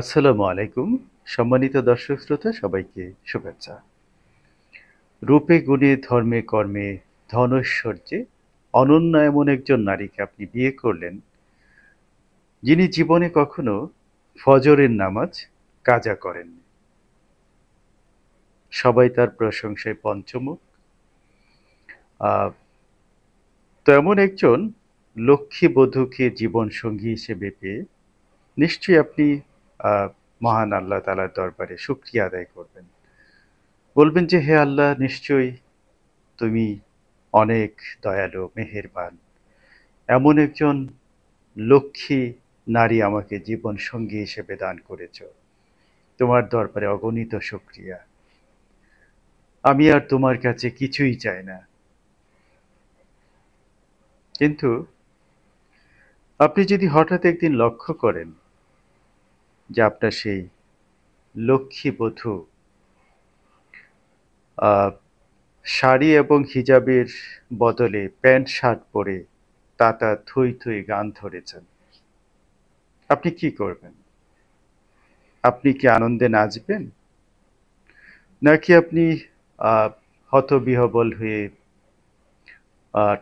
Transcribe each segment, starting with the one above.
আসসালামু আলাইকুম। সম্মানিত দর্শক শ্রোতা সবাইকে শুভেচ্ছা। রূপে গুণে ধর্মে কর্মে ধনৈশ্বর্যে অনন্য এমন একজন নারীকে আপনি বিয়ে করলেন, যিনি জীবনে কখনো ফজরের নামাজ কাজা করেননি। সবাই তার প্রশংসায় পঞ্চমুখ। আহ, তো এমন একজন লক্ষ্মী বধূকে জীবন সঙ্গী হিসেবে পেয়ে নিশ্চয়ই আপনি আহ, মহান আল্লাহ তাআলার দরবারে শুকরিয়া আদায় করবেন। বলবেন যে হে আল্লাহ, নিশ্চয়ই তুমি অনেক দয়ালু, মেহেরবান। এমন একজন লক্ষ্মী নারী আমাকে জীবন সঙ্গী হিসেবে দান করেছ। তোমার দরবারে অগণিত শুকরিয়া। আমি আর তোমার কাছে কিছুই চাই না। কিন্তু আপনি যদি হঠাৎ একদিন লক্ষ্য করেন যে আপনার সেই লক্ষ্মী বধূ আহ, শাড়ি এবং হিজাবের বদলে প্যান্ট শার্ট পরে তাতা থই থই গান ধরেছেন, আপনি কি করবেন? আপনি কি আনন্দে নাচবেন, নাকি আপনি আহ, হতবিহ্বল হয়ে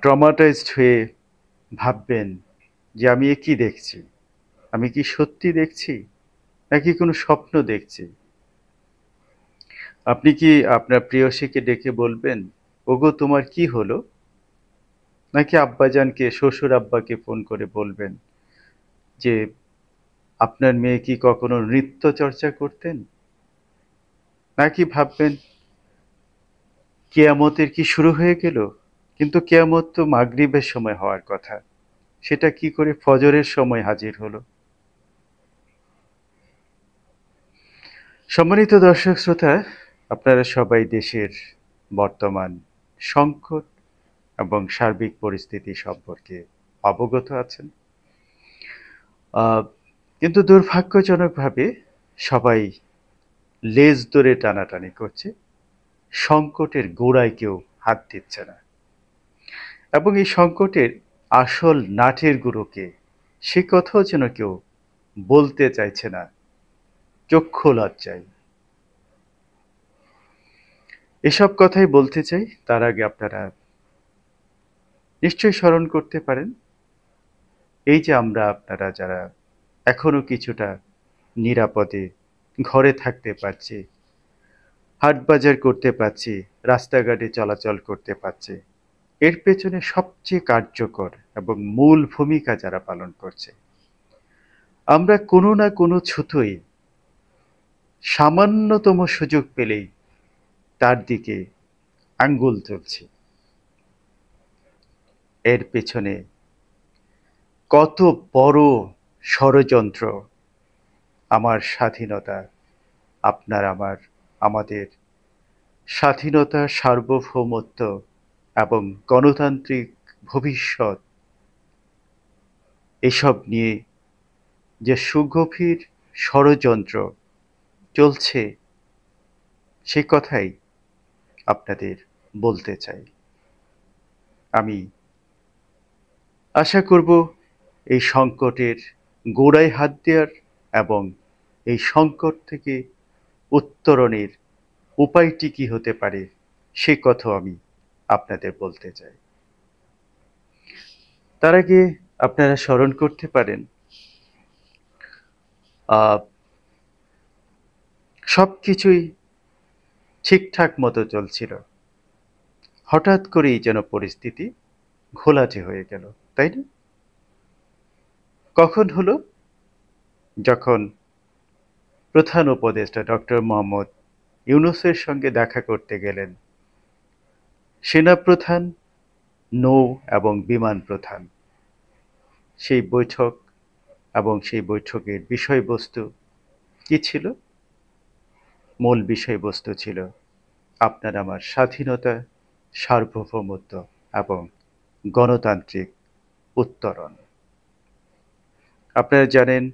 ট্রমাটাইজড হয়ে ভাববেন যে আমি এ কি দেখছি? আমি কি সত্যি দেখছি, নাকি কোনো স্বপ্ন দেখছি? আপনি কি আপনার প্রেয়সীকে ডেকে বলবেন, ওগো তোমার কি হলো? নাকি আব্বাজানকে, শ্বশুর আব্বাকে ফোন করে বলবেন যে আপনার মেয়ে কি কখনো নৃত্য চর্চা করতেন? নাকি ভাববেন কেয়ামতের কি শুরু হয়ে গেল? কিন্তু কেয়ামত তো মাগরিবের সময় হওয়ার কথা, সেটা কি করে ফজরের সময় হাজির হলো? সম্মানিত দর্শক শ্রোতা, আপনারা সবাই দেশের বর্তমান সংকট এবং সার্বিক পরিস্থিতি সম্পর্কে অবগত আছেন। আহ, কিন্তু দুর্ভাগ্যজনকভাবে সবাই লেজ ধরে টানাটানি করছে, সংকটের গোড়ায় কেউ হাত দিচ্ছে না। এবং এই সংকটের আসল নাটের গুরুকে, সে কথাও যেন কেউ বলতে চাইছে না, চক্ষু লজ্জায়। এসব কথাই বলতে চাই, তার আগে আপনারা নিশ্চয়ই স্মরণ করতে পারেন এই যে আমরা আপনারা যারা এখনো কিছুটা নিরাপদে ঘরে থাকতে পারছি, হাট বাজার করতে পারছি, রাস্তাঘাটে চলাচল করতে পারছি, এর পেছনে সবচেয়ে কার্যকর এবং মূল ভূমিকা যারা পালন করছে, আমরা কোনো না কোনো ছুতোয় সামান্যতম সুযোগ পেলেই তার দিকে আঙ্গুল তুলছি। এর পেছনে কত বড় ষড়যন্ত্র! আমার স্বাধীনতা, আপনার আমার, আমাদের স্বাধীনতা, সার্বভৌমত্ব এবং গণতান্ত্রিক ভবিষ্যৎ, এসব নিয়ে যে সুগভীর ষড়যন্ত্র চলছে, সে কথাই আপনাদের বলতে চাই। আমি আশা করব এই সংকটের গোড়ায় হাত দেওয়ার এবং এই সংকট থেকে উত্তরণের উপায়টি কি হতে পারে, সে কথাও আমি আপনাদের বলতে চাই। তার আগে আপনারা স্মরণ করতে পারেন আহ, সবকিছুই ঠিকঠাক মতো চলছিল, হঠাৎ করেই যেন পরিস্থিতি ঘোলাটে হয়ে গেল, তাই না? কখন হলো? যখন প্রধান উপদেষ্টা ডক্টর মোহাম্মদ ইউনূসের সঙ্গে দেখা করতে গেলেন সেনাপ্রধান, নৌ এবং বিমান প্রধান। সেই বৈঠক এবং সেই বৈঠকের বিষয়বস্তু কি ছিল? মূল বিষয়বস্তু ছিল আপনার আমার স্বাধীনতা, সার্বভৌমত্ব এবং গণতান্ত্রিক উত্তরণ। আপনারা জানেন,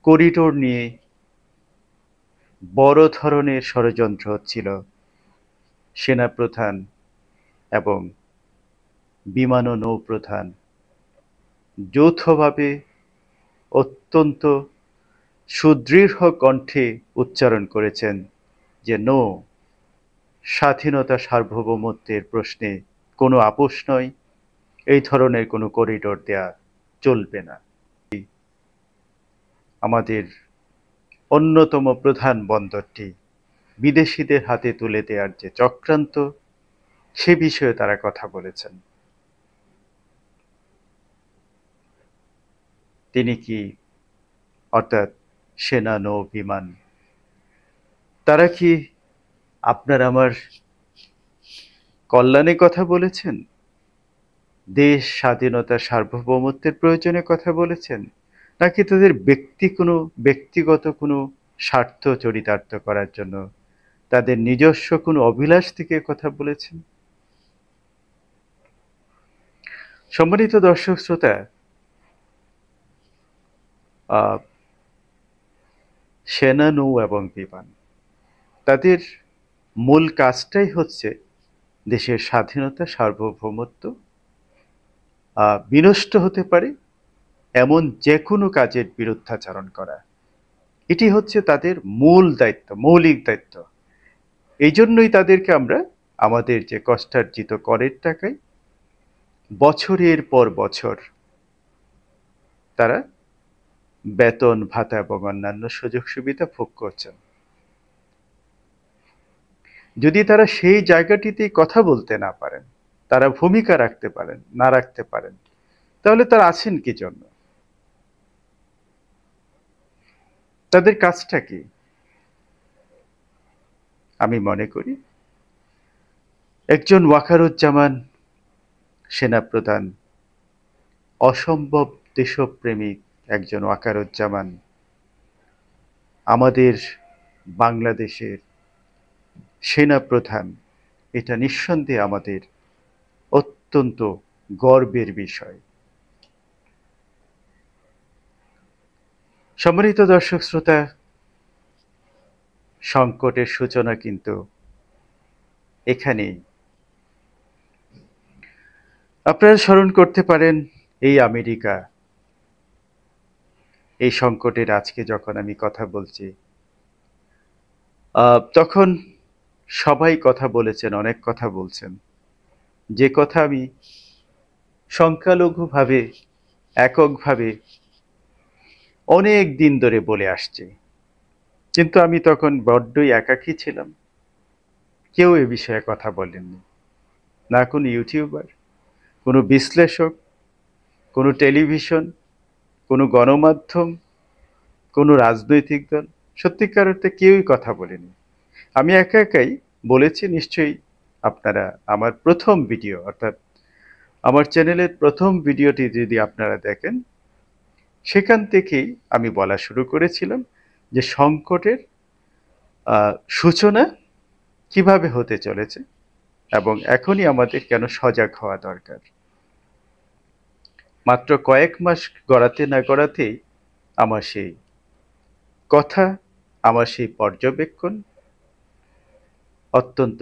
করিডোর নিয়ে বড় ধরনের ষড়যন্ত্র হচ্ছিল সেনাপ্রধান এবং বিমান ও নৌপ্রধান যৌথভাবে অত্যন্ত সুদৃঢ় কণ্ঠে উচ্চারণ করেছেন যে নো, স্বাধীনতা সার্বভৌমত্বের প্রশ্নে কোনো আপোষ নয়, এই ধরনের কোনো করিডোর দেয়া চলবে না। আমাদের অন্যতম প্রধান বন্দরটি বিদেশিদের হাতে তুলে দেওয়ার যে চক্রান্ত, সে বিষয়ে তারা কথা বলেছেন। তিনি কি, অর্থাৎ সেনা, নৌ, বিমান, তারা কি আপনার আমার কল্যাণে কথা বলেছেন? দেশ স্বাধীনতা সার্বভৌমত্বের প্রয়োজনে কথা বলেছেন, নাকি তাদের ব্যক্তিগত কোনো স্বার্থ চরিতার্থ করার জন্য তাদের নিজস্ব কোনো অভিলাষ থেকে কথা বলেছেন? সম্মানিত দর্শক শ্রোতা, সেনা, নৌ এবং বিমান, তাদের মূল কাজটাই হচ্ছে দেশের স্বাধীনতা সার্বভৌমত্ব বিনষ্ট হতে পারে এমন যে কোনো কাজের বিরুদ্ধাচরণ করা। এটি হচ্ছে তাদের মূল দায়িত্ব, মৌলিক দায়িত্ব। এই জন্যই তাদেরকে আমরা আমাদের যে কষ্টার্জিত করের টাকায় বছরের পর বছর তারা বেতন, ভাতা এবং অন্যান্য সুযোগ সুবিধা ভোগ করছেন। যদি তারা সেই জায়গাটিতেই কথা বলতে না পারেন, তারা ভূমিকা রাখতে পারেন, তাহলে তারা আছেন কি জন্য? তাদের কাজটা কি? আমি মনে করি একজন ওয়াকারুজ্জামান সেনাপ্রধান, অসম্ভব দেশপ্রেমিক একজন ওয়াকারুজ্জামান, আমাদের বাংলাদেশের সেনাপ্রধান, এটা নিঃসন্দেহে আমাদের অত্যন্ত গর্বের বিষয়। সম্মানিত দর্শক শ্রোতা, সংকটের সূচনা কিন্তু এখানেই। আপনারা স্মরণ করতে পারেন এই আমেরিকা, এই সংকটের আজকে যখন আমি কথা বলছি, তখন সবাই কথা বলেছেন, অনেক কথা বলছেন, যে কথা আমি সংখ্যালঘুভাবে, এককভাবে অনেক দিন ধরে বলে আসছি। কিন্তু আমি তখন বড্ডই একাকী ছিলাম, কেউ এ বিষয়ে কথা বলেননি। না কোনো ইউটিউবার, কোনো বিশ্লেষক, কোনো টেলিভিশন, কোনো গণমাধ্যম, কোনো রাজনৈতিক দল, সত্যিকার অর্থে কেউই কথা বলেনি। আমি একা একাই বলেছি। নিশ্চয়ই আপনারা আমার প্রথম ভিডিও, অর্থাৎ আমার চ্যানেলের প্রথম ভিডিওটি যদি আপনারা দেখেন, সেখান থেকেই আমি বলা শুরু করেছিলাম যে সংকটের সূচনা কিভাবে হতে চলেছে এবং এখনই আমাদের কেন সজাগ হওয়া দরকার। মাত্র কয়েক মাস গড়াতে না গড়াতেই আমার সেই কথা, আমার সেই পর্যবেক্ষণ অত্যন্ত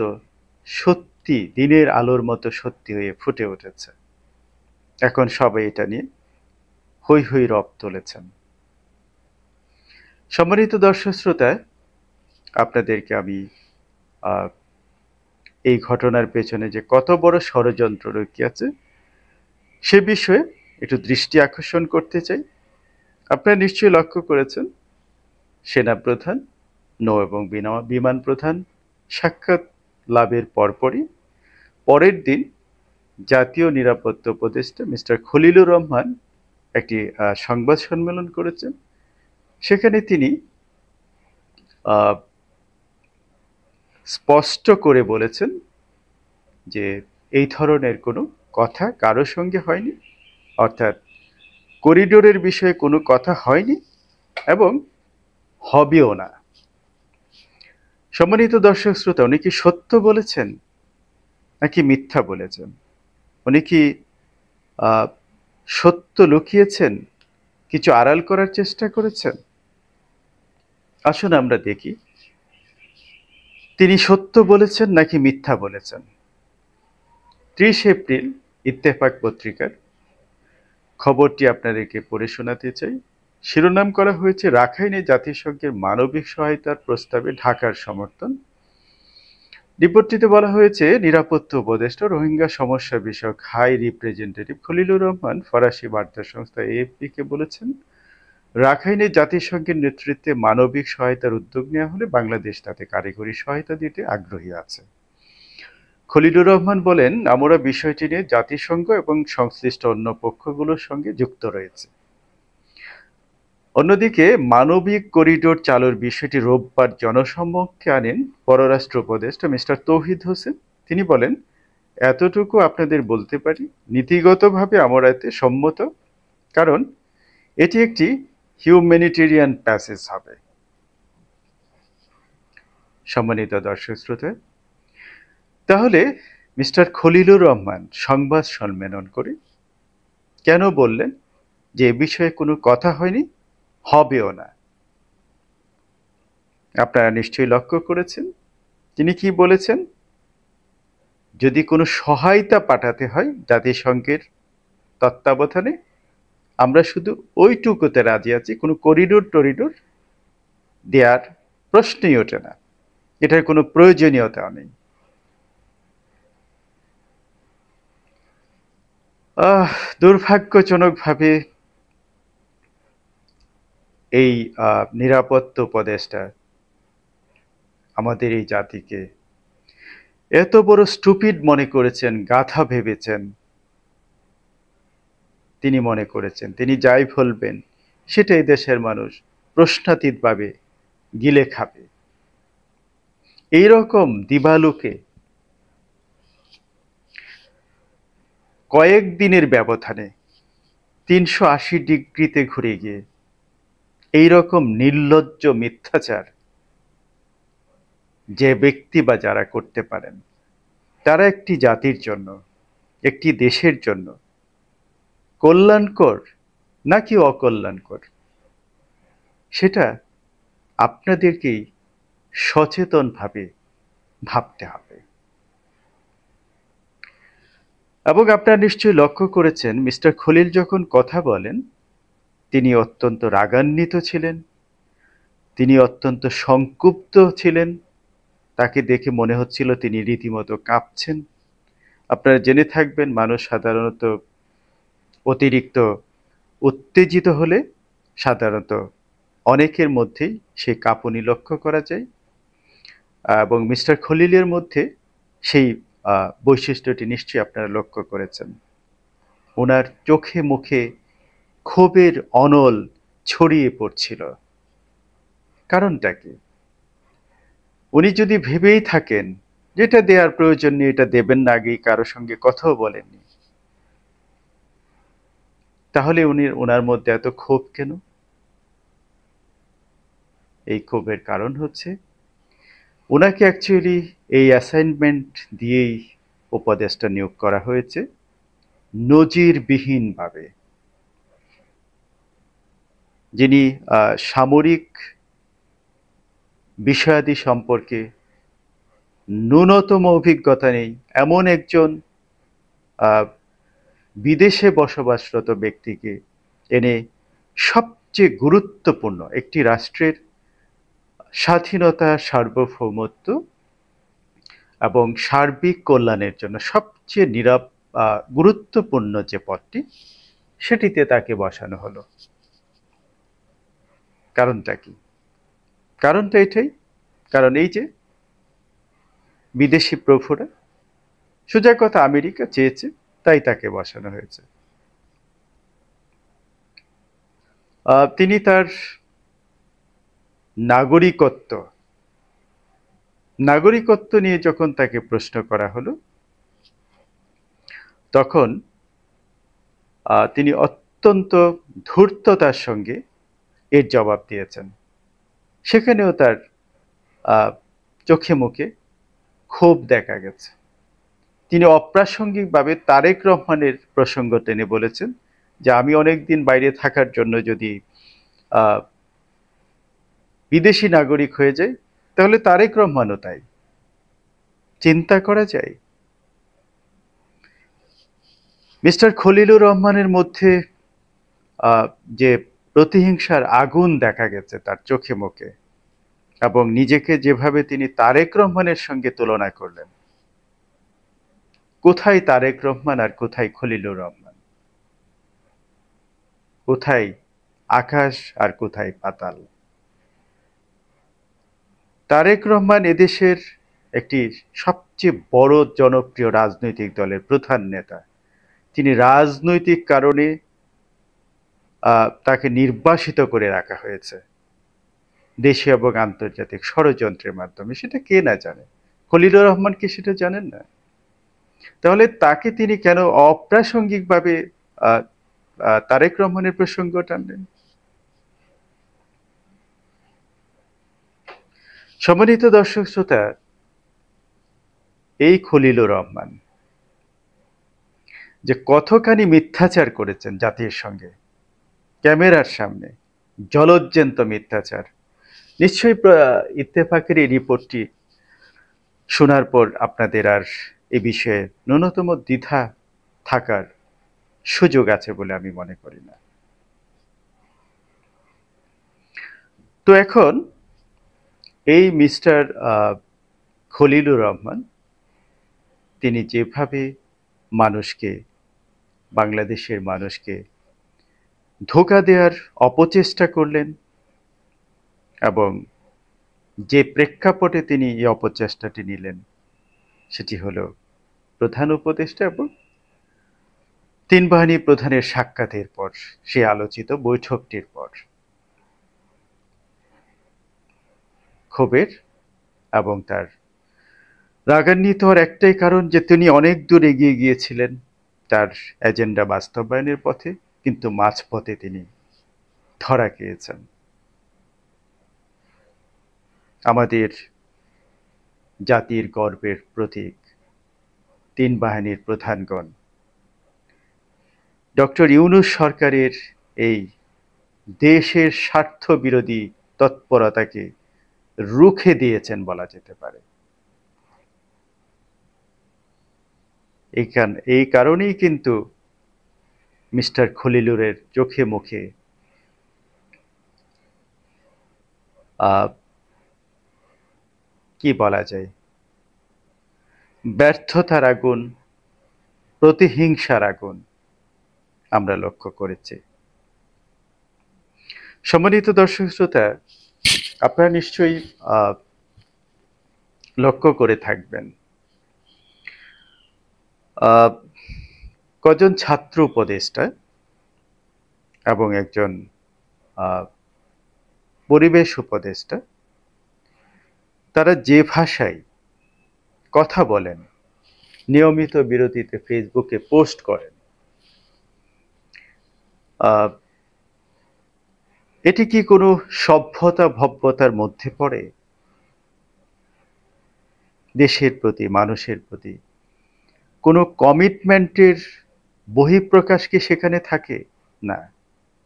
সত্যি, দিনের আলোর মতো সত্যি হয়ে ফুটে উঠেছে। এখন সবাই এটা নিয়ে হৈ হৈ রব তুলেছেন। সম্মানিত দর্শক শ্রোতা, আপনাদেরকে আমি এই ঘটনার পেছনে যে কত বড় ষড়যন্ত্র লুকিয়ে আছে সে বিষয়ে একটু দৃষ্টি আকর্ষণ করতে চাই। আপনারা নিশ্চয়ই লক্ষ্য করেছেন, সেনাপ্রধান, নৌ এবং বিমান প্রধান সাক্ষাৎ লাভের পরের দিন জাতীয় নিরাপত্তা উপদেষ্টা মিস্টার খলিলুর রহমান একটি সংবাদ সম্মেলন করেছেন। সেখানে তিনি স্পষ্ট করে বলেছেন যে এই ধরনের কোনো কথা কারো সঙ্গে হয়নি, অর্থাৎ করিডোরের বিষয়ে কোনো কথা হয়নি এবং হবেও না। সম্মানিত দর্শক শ্রোতা, উনি কি সত্য বলেছেন নাকি মিথ্যা বলেছেন? উনি কি সত্য লুকিয়েছেন, কিছু আড়াল করার চেষ্টা করেছেন? আসুন আমরা দেখি তিনি সত্য বলেছেন নাকি মিথ্যা বলেছেন। 30 এপ্রিল ইত্তেফাক পত্রিকার খবরটি আপনাদেরকে পড়ে শোনাতে চাই। শিরোনাম করা হয়েছে রাখাইনে জাতিসংঘের মানবিক সহায়তার প্রস্তাবে ঢাকার সমর্থন। রিপোর্টটিতে বলা হয়েছে নিরাপত্তা উপদেষ্টা রোহিঙ্গা সমস্যা বিষয়ক হাই রিপ্রেজেন্টেটিভ খলিলুর রহমান ফরাসি বার্তা সংস্থা এএফপি-কে বলেছেন, রাখাইনে জাতিসংঘের নেতৃত্বে মানবিক সহায়তার উদ্যোগ নেওয়া হলে বাংলাদেশ তাতে কারিগরি সহায়তা দিতে আগ্রহী আছে। খলিলুর রহমান বলেন, আমরা বিষয়টি নিয়ে জাতিসংঘ এবং সংশ্লিষ্ট অন্য পক্ষগুলোর সঙ্গে যুক্ত রয়েছে। অন্যদিকে মানবিক করিডোর চালুর বিষয়টি রোববার জনসমক্ষে আনেন পররাষ্ট্র উপদেষ্টা মিস্টার তৌহিদ হোসেন। তিনি বলেন, এতটুকু আপনাদের বলতে পারি, নীতিগতভাবে আমরা এতে সম্মত, কারণ এটি একটি হিউম্যানিটেরিয়ান প্যাসেজ হবে। সম্মানিত দর্শক শ্রোতা, তাহলে মিস্টার খলিলুর রহমান সংবাদ সম্মেলন করে কেন বললেন যে এ বিষয়ে কোনো কথা হয়নি, হবেও না? আপনারা নিশ্চয়ই লক্ষ্য করেছেন তিনি কি বলেছেন, যদি কোনো সহায়তা পাঠাতে হয় জাতিসংঘের তত্ত্বাবধানে, আমরা শুধু ওইটুকুতে রাজি আছি, কোনো করিডোর দেওয়ার প্রশ্নই ওঠে না, এটার কোনো প্রয়োজনীয়তা নেই। দুর্ভাগ্যজনকভাবে এই নিরাপত্তা উপদেষ্টা আমাদের এই জাতিকে এত বড় স্টুপিড মনে করেছেন, গাধা ভেবেছেন। তিনি মনে করেছেন তিনি যাই বলবেন সেটাই দেশের মানুষ প্রশ্নাতীতভাবে গিলে খাবে। এইরকম দিবালুকে কয়েক দিনের ব্যবধানে ৩৮০ ডিগ্রিতে ঘুরে গিয়ে এইরকম নির্লজ্জ মিথ্যাচার যে ব্যক্তি বা যারা করতে পারেন, তারা একটি জাতির জন্য, একটি দেশের জন্য কল্যাণকর নাকি অকল্যাণকর, সেটা আপনাদেরকেই সচেতনভাবে ভাবতে হবে। এবং আপনারা নিশ্চয়ই লক্ষ্য করেছেন মিস্টার খলিল যখন কথা বলেন তিনি অত্যন্ত রাগান্বিত ছিলেন, তিনি অত্যন্ত সংকুপ্ত ছিলেন, তাকে দেখে মনে হচ্ছিল তিনি রীতিমতো কাঁপছেন। আপনারা জেনে থাকবেন মানুষ সাধারণত অতিরিক্ত উত্তেজিত হলে সাধারণত অনেকের মধ্যেই সেই কাঁপুনি লক্ষ্য করা যায়, এবং মিস্টার খলিলের মধ্যে সেই বৈশিষ্ট্যটি নিশ্চয়ই আপনারা লক্ষ্য করেছেন। ওনার চোখে মুখে ক্ষোভের অনল ছড়িয়ে পড়ছিল। কারণটা কি? উনি যদি ভেবেই থাকেন যেটা দেওয়ার প্রয়োজন নেই, এটা দেবেন না, আগেই কারোর সঙ্গে কথাও বলেননি, তাহলে ওনার মধ্যে এত ক্ষোভ কেন? এই ক্ষোভের কারণ হচ্ছে ওনাকে অ্যাকচুয়ালি এই অ্যাসাইনমেন্ট দিয়েই উপদেষ্টা নিয়োগ করা হয়েছে নজিরবিহীনভাবে। যিনি সামরিক বিষয়াদি সম্পর্কে ন্যূনতম অভিজ্ঞতা নেই এমন একজন বিদেশে বসবাসরত ব্যক্তিকে এনে সবচেয়ে গুরুত্বপূর্ণ একটি রাষ্ট্রের স্বাধীনতা, সার্বভৌমত্ব এবং সার্বিক কল্যাণের জন্য সবচেয়ে গুরুত্বপূর্ণ যে পদটি, সেটিতে তাকে বসানো হলো। কারণটা কি? কারণটা এটাই, কারণ এই যে বিদেশি প্রভুরা, সোজা কথা আমেরিকা চেয়েছে তাই তাকে বসানো হয়েছে। তিনি তার নাগরিকত্ব নিয়ে যখন তাকে প্রশ্ন করা হলো, তখন তিনি অত্যন্ত ধূর্ততার সঙ্গে এর জবাব দিয়েছেন। সেখানেও তার চোখে মুখে ক্ষোভ দেখা গেছে। তিনি অপ্রাসঙ্গিকভাবে তারেক রহমানের প্রসঙ্গ টেনে বলেছেন যে আমি অনেকদিন বাইরে থাকার জন্য যদি বিদেশি নাগরিক হয়ে যাই, তাহলে তারেক রহমানও তাই। চিন্তা করা যায় মিস্টার খলিলুর রহমানের মধ্যে যে প্রতিহিংসার আগুন দেখা গেছে তার চোখে মুখে, এবং নিজেকে যেভাবে তিনি তারেক রহমানের সঙ্গে তুলনা করলেন, কোথায় তারেক রহমান আর কোথায় খলিলুর রহমান, কোথায় আকাশ আর কোথায় পাতাল। তারেক রহমান এদেশের একটি সবচেয়ে বড় জনপ্রিয় রাজনৈতিক দলের প্রধান নেতা। তিনি রাজনৈতিক কারণে তাকে নির্বাসিত করে রাখা হয়েছে দেশীয় এবং আন্তর্জাতিক ষড়যন্ত্রের মাধ্যমে। সেটা কে না জানে? খলিলুর রহমান কি সেটা জানেন না? তাহলে তাকে তিনি কেন অপ্রাসঙ্গিকভাবে তারেক রহমানের প্রসঙ্গ টানলেন? সম্মানিত দর্শক শ্রোতা, এই খলিলুর রহমান যে কতখানি মিথ্যাচার করেছেন জাতির সঙ্গে, ক্যামেরার সামনে জলজ্জন্ত মিথ্যাচার, নিশ্চয়ই ইত্তেফাকের এই রিপোর্টটি শোনার পর আপনাদের আর এ বিষয়ে ন্যূনতম দ্বিধা থাকার সুযোগ আছে বলে আমি মনে করি না। তো এখন এই মিস্টার খলিলুর রহমান তিনি যেভাবে মানুষকে, বাংলাদেশের মানুষকে ধোঁকা দেওয়ার অপচেষ্টা করলেন, এবং যে প্রেক্ষাপটে তিনি এই অপচেষ্টাটি নিলেন সেটি হলো প্রধান উপদেষ্টা এবং তিন বাহিনী প্রধানের সাক্ষাতের পর, সে আলোচিত বৈঠকটির পর, ক্ষোভের এবং তার রাগান্বিত হওয়ার একটাই কারণ যে তিনি অনেক দূর এগিয়ে গিয়েছিলেন তার এজেন্ডা বাস্তবায়নের পথে, কিন্তু মাঝপথে তিনি ধরা খেয়েছেন। আমাদের জাতির গর্বের প্রতীক তিন বাহিনীর প্রধানগণ ডক্টর ইউনূস সরকারের এই দেশের স্বার্থ বিরোধী তৎপরতাকে রুখে দিয়েছেন বলা যেতে পারে। এই কারণেই কিন্তু মিস্টার খলিলুরের চোখে মুখে কি বলা যায়, ব্যর্থতার আগুন, প্রতিহিংসার আগুন আমরা লক্ষ্য করেছি। সম্মানিত দর্শক শ্রোতা, আপনারা নিশ্চয়ই লক্ষ্য করে থাকবেন কজন ছাত্র উপদেষ্টা এবং একজন পরিবেশ উপদেষ্টা তারা যে ভাষায় কথা বলেন, নিয়মিত বিরতিতে ফেসবুকে পোস্ট করেন, এটি কি কোনো সভ্যতা ভব্যতার মধ্যে পড়ে? দেশের প্রতি, মানুষের প্রতি কোনো কমিটমেন্টের বহিঃপ্রকাশ কি সেখানে থাকে? না,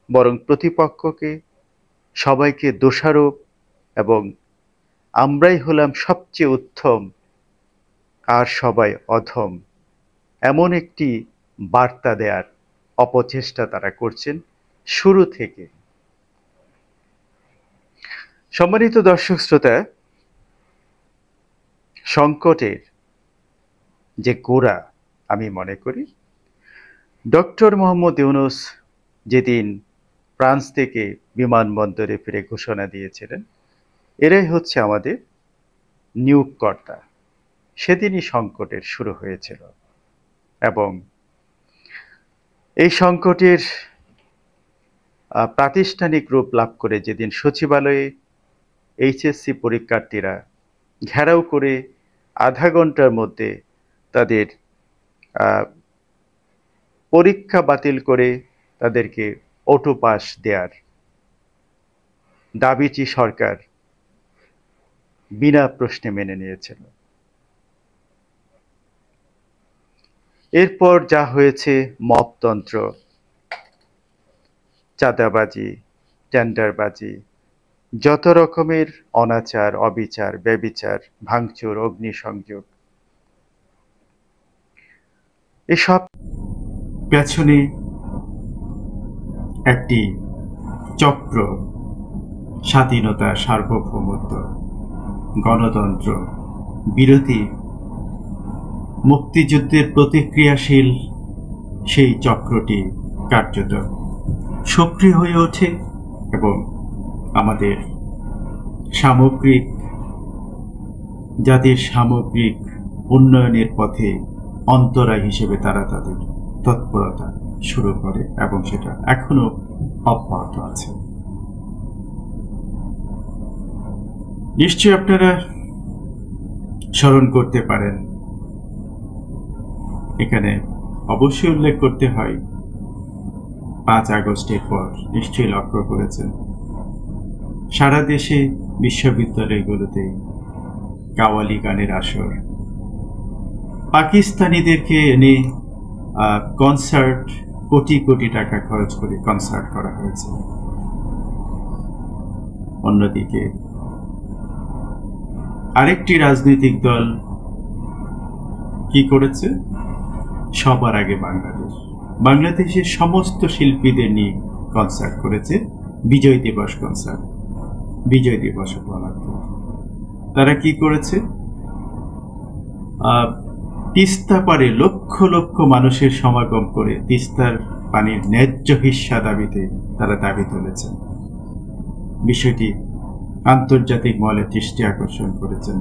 বরং প্রতিপক্ষকে, সবাইকে দোষারোপ এবং আমরাই হলাম সবচেয়ে উত্তম আর সবাই অধম, এমন একটি বার্তা দেওয়ার অপচেষ্টা তারা করছেন শুরু থেকে। সম্মানিত দর্শক শ্রোতা, সংকটের যে গোড়া আমি মনে করি ডক্টর মোহাম্মদ ইউনূস যেদিন ফ্রান্স থেকে বিমানবন্দরে ফিরে ঘোষণা দিয়েছিলেন এরাই হচ্ছে আমাদের নিয়োগকর্তা, সেদিনই সংকটের শুরু হয়েছিল। এবং এই সংকটের প্রাতিষ্ঠানিক রূপ লাভ করে যেদিন সচিবালয়ে এইচএসসি পরীক্ষার্থীরা ঘেরাও করে আধা ঘন্টার মধ্যে তাদের পরীক্ষা বাতিল করে তাদেরকে অটো পাস দেওয়ার দাবিটি সরকার বিনা প্রশ্নে মেনে নিয়েছিল। এরপর যা হয়েছে মপতন্ত্র, চাঁদাবাজি, টেন্ডারবাজি, যত রকমের অনাচার, অবিচার, ব্যভিচার, ভাঙচুর, অগ্নিসংযোগ, এসব পেছনে একটি চক্র স্বাধীনতা, সার্বভৌমত্ব, গণতন্ত্র বিরোধী, মুক্তিযুদ্ধের প্রতিক্রিয়াশীল সেই চক্রটি কার্যত সক্রিয় হয়ে ওঠে এবং আমাদের সামগ্রিক জাতির সামগ্রিক উন্নয়নের পথে অন্তরা হিসেবে তারা তাদের তৎপরতা শুরু করে এবং সেটা এখনো অব্যাহত আছে। নিশ্চয়ই আপনারা স্মরণ করতে পারেন, এখানে অবশ্যই উল্লেখ করতে হয় 5 আগস্টের পর নিশ্চয়ই লক্ষ্য করেছেন সারা দেশে বিশ্ববিদ্যালয়গুলোতে কাওয়ালি গানের আসর, পাকিস্তানিদেরকে এনে কনসার্ট, কোটি কোটি টাকা খরচ করে কনসার্ট করা হয়েছে। অন্যদিকে আরেকটি রাজনৈতিক দল কি করেছে? সবার আগে বাংলাদেশের সমস্ত শিল্পীদের নিয়ে কনসার্ট করেছে, বিজয় দিবস কনসার্ট, বিজয় দিবস উপলক্ষে। তারা কি করেছে? তিস্তা পারে লক্ষ লক্ষ মানুষের সমাগম করে তিস্তার পানির ন্যায্য হিস্সা দাবিতে তারা দাবি তুলেছেন। বিষয়টি আন্তর্জাতিক মহলে দৃষ্টি আকর্ষণ করেছেন।